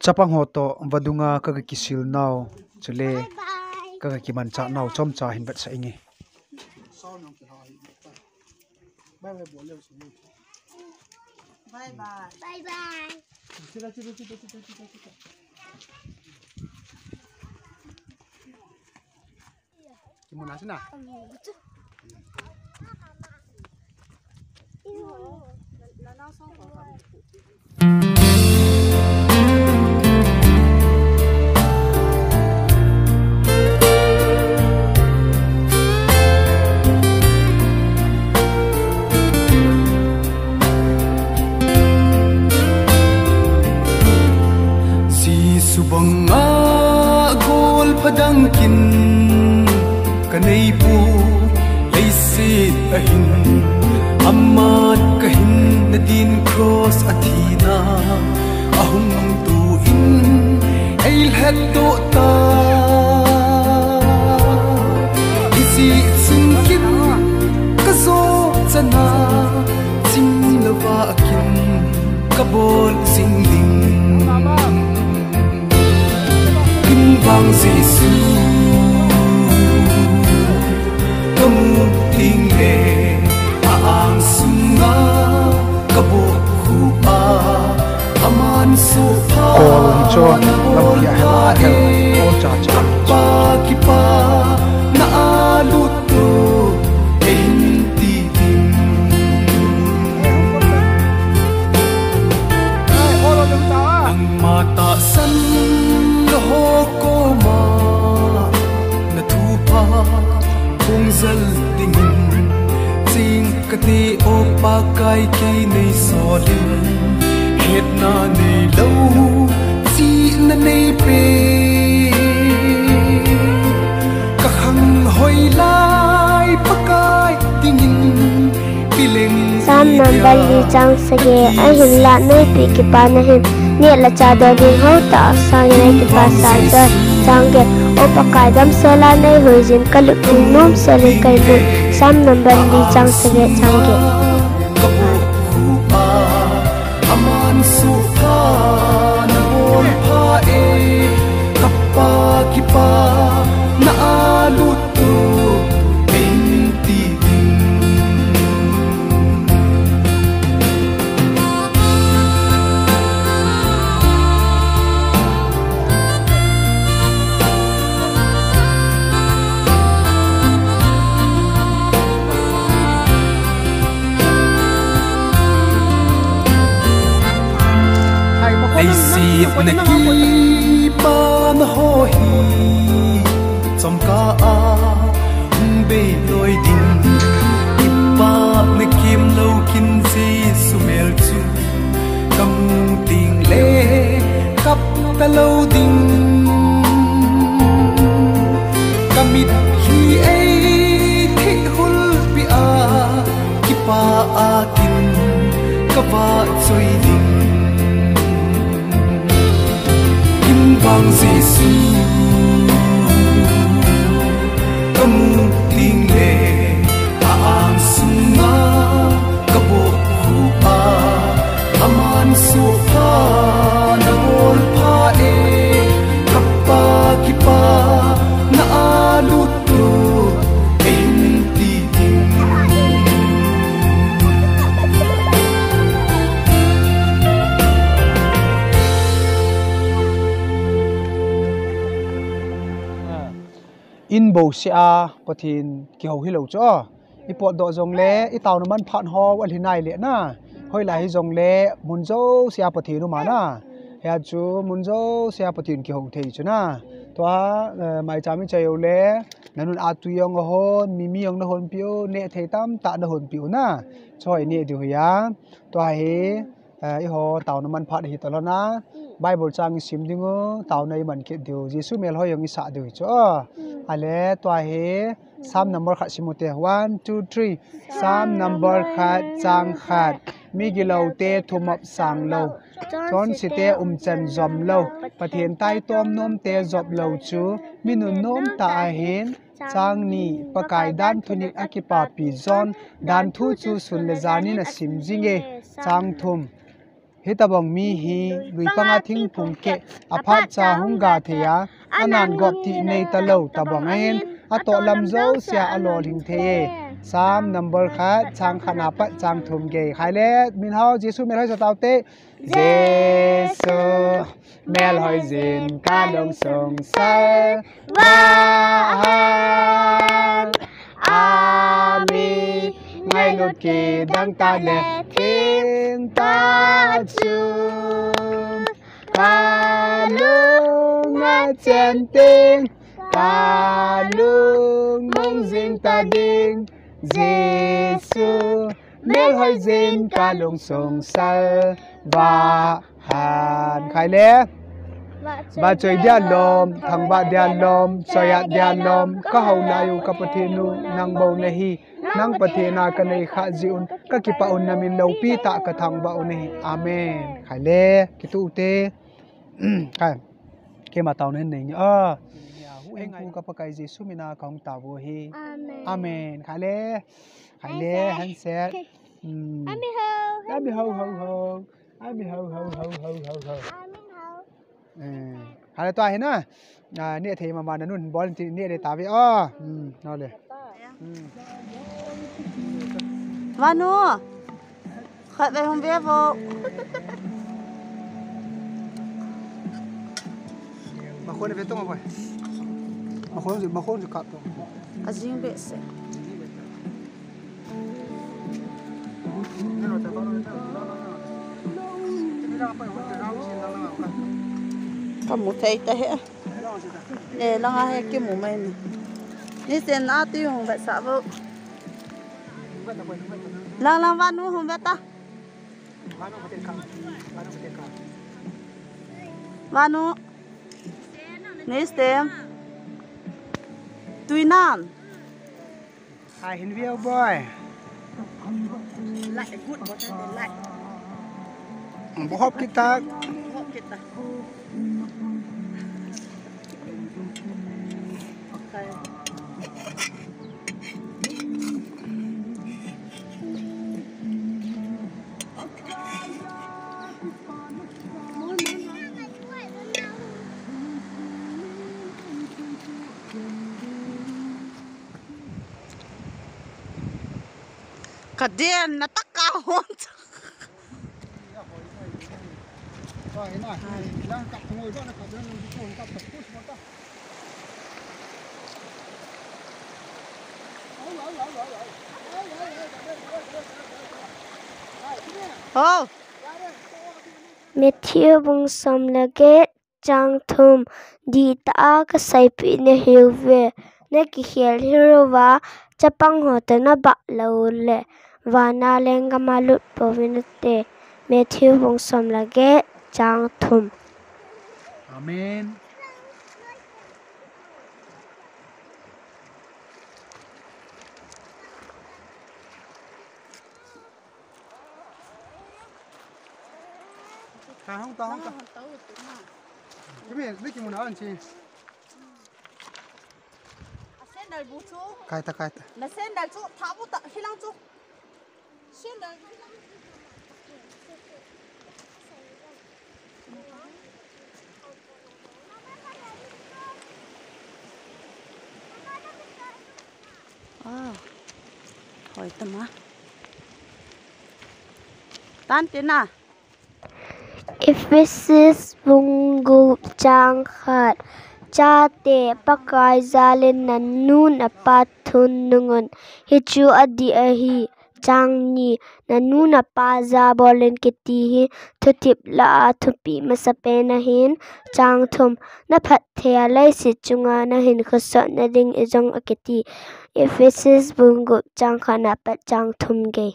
chapang hoto vadunga ka kisil naw chule ka kiman cha naw chom cha hin bat sa ingi bye bye bye bye chila kimuna sina subanga gol padang kin kanai pu leisi ahin amat kahin nadin cross athina ahum tu in ail hat do ta isi sinkin kazo chana simlawa kin kabol singding vang Giêsu kamu tingge ang sunga kabu hupa aman supa na lamia hel o cha cha pa kipa na aluto enti ang mata san hoko ma na thupa kung zal dingin sing kati o pa kai ki nei solin het na nei lo si na nei pe ka hang hoi lai pa kai dingin pileng sam number li chang sage a hin la nei pi ki pa na hin ne la cha da ding ho ta sang nei ki pa sa da chang ge o pa kai dam sela nei hoi jin kal nom sele kai bu sam number li chang sage chang ge aman suka na bol pa e kappa kipa na aluto enti ai si na ki pa na ho hi chom ka a be loi din ipa na kim lo kin si sumel chu kam ting le kap ta lo ding kamit hi ai thi hul pi a ki pa a kin ka va choi ding vang Giêsu kamu tingge ang sunga kabo hupa aman supa na bol pa e kappa kipa na aluto enti in bo sia pathin ki ho hi lo cho ipot do jong le i taw man phan ho wal hinai le na hoi lai jong le munjo sia pathin nu ma na ya chu munjo sia pathin ki ho thei chu na to mai chami chayo le nanun atu yong hon mimi yong na hon piu ne thei tam ta na hon piu na choi ne du ya to he i ho taw man phat hi to na Bible chang sim dingo taw nei man ke du Jesu mel ho yong i sa du cho ale to he sam number khat simute 1 2 3 sam number khat chang khat mi gilo te thumap sang lo chon site chan zom lo pathian tai tom nom te job lo chu minun nom ta a hin chang ni pakai dan thunik akipa pi zon dan thu chu sun le zani na sim jinge chang thum hitabong mi hi lui panga thing phung ke aphat cha hunga theya anan gop ti nei talo tabong ain ato lam zo sia alo ling the sam number kha chang khana pa chang thum ge khaile min hao jesu mel hoi satau te jesu mel hoi jin ka long song sai wa amen ngay lột kỳ đang ta đẹp thiên ta chung ca lung nghe chen tiếng ca lung mong dinh ta đinh Giêsu mel hơi dinh ca lung sông sal và hàn khai lẽ ba chơi dia lom thằng ba dia lom soya dia lom ka hau na yu ka pathinu nang bau na hi nang pathena ka nei kha jiun ka ki pa un namin lo pi ta ka thang ba un hi amen khai le ki tu te kai ke ma taw nen nei a hu eng ku ka pa kai jesu mina kaung ta wo hi amen khai le han set ami ho hai toa hết na nè thì mà nó nun bón thì nè để tao với nóเลยVanu khởi về không biết vô mà khôn về tung rồi mà khôn thì cắt tung à riêng biết sẽ có một thầy ta hết để lo ngay cái mũ mày này đi xem á tiêu không phải sợ vô lang Vanu không biết ta Vanu ní xem tùy nan ai hình video boy lại cút bỏ ra lại bộ hộp kita cả đen nó tắc cao hơn rồi này đang cặp ngồi đó là cặp đang ngồi cặp tập push một ta oh Matthew bung som lage chang thum di ta ka sai pi ne hiuve ne ki hial hirova chapang ho ta na ba lo le wa na lenga malut povinate Matthew bung som lage chang thum amen không to cái gì biết chừng nào anh chị khai ta là sen đại chú tháo bút tạ khi lăng chú sen đại hỏi tầm á tan tiền à Ephesus bungu chang khat cha te pakai zalen nanun apathun nungun hichu adi ahi chang ni nanun apa za bolen kiti hi thutip la thupi masapena hin chang thum na phat thea lai si chunga na hin khosot na ding ejong aketi Ephesus bungu chang khana pat chang thum ge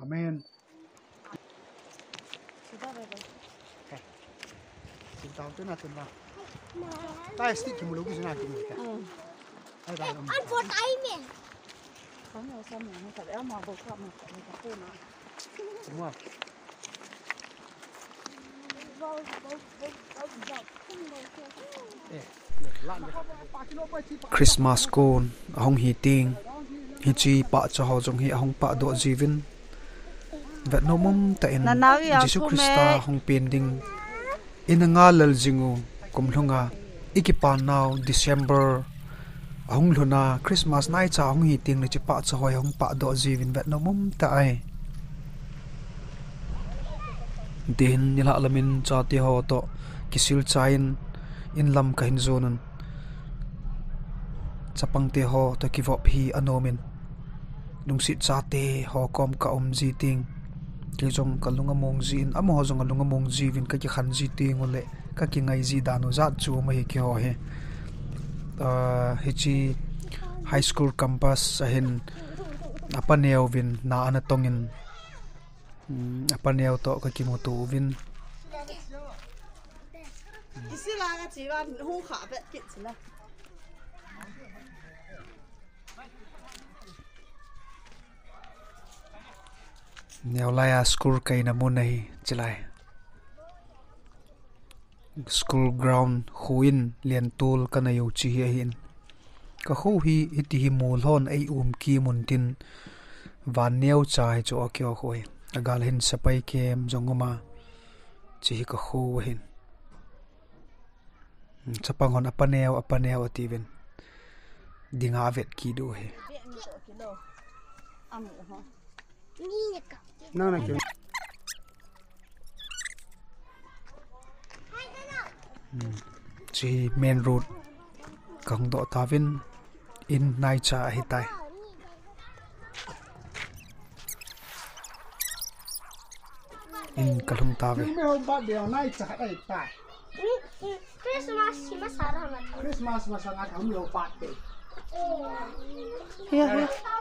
amen tao tới nào tay stick thì một lúc cái nào cũng được ăn phốt tay mẹ không hiểu sao mình không phải áo màu bột không phải có cô nào đúng không Christmas con hong hi ting hi chi pa cho ho jong hi hong pa do jivin vet no mum ta in Nanawi ya Jesus kume. Christa hong pending in nga lal jingu kum hlunga ikipan now December hong luna Christmas nai cha hong hi ting ni chi pa cha hoi hong pa do jivin vet no mum ta ai din nila alamin cha ti ho to kisil chain in lam ka hin zonan chapang te ho to ki vop hi anomin lungsi cha te ho kom ka ji ting ke jong kalunga mong jin amo jong kalunga mong jivin ka ki khan ji ting ole ka ki ngai ji danu za chu ma hi ki ho he hichi high school campus ahin apaneo vin na ana tongin apaneo to ka ki mo tu vin Isila ka chỉ là hung khả vậy kiện chỉ là neolaya school kai na mo nei chilai school ground huin lian tul kana yu chi hi hin ka khu hi iti hi mul hon ei ki mun tin van neu chai cho akyo khoi agal hin sapai kem jongoma chi ka khu hin chapang hon apaneo ativin dinga vet ki do he nang na kyo chi main road kang do tavin in nai cha hitai in kalung tave me hom ba deo nai cha ai ta Christmas masarap. Christmas masangat hom lo pat te Here, here.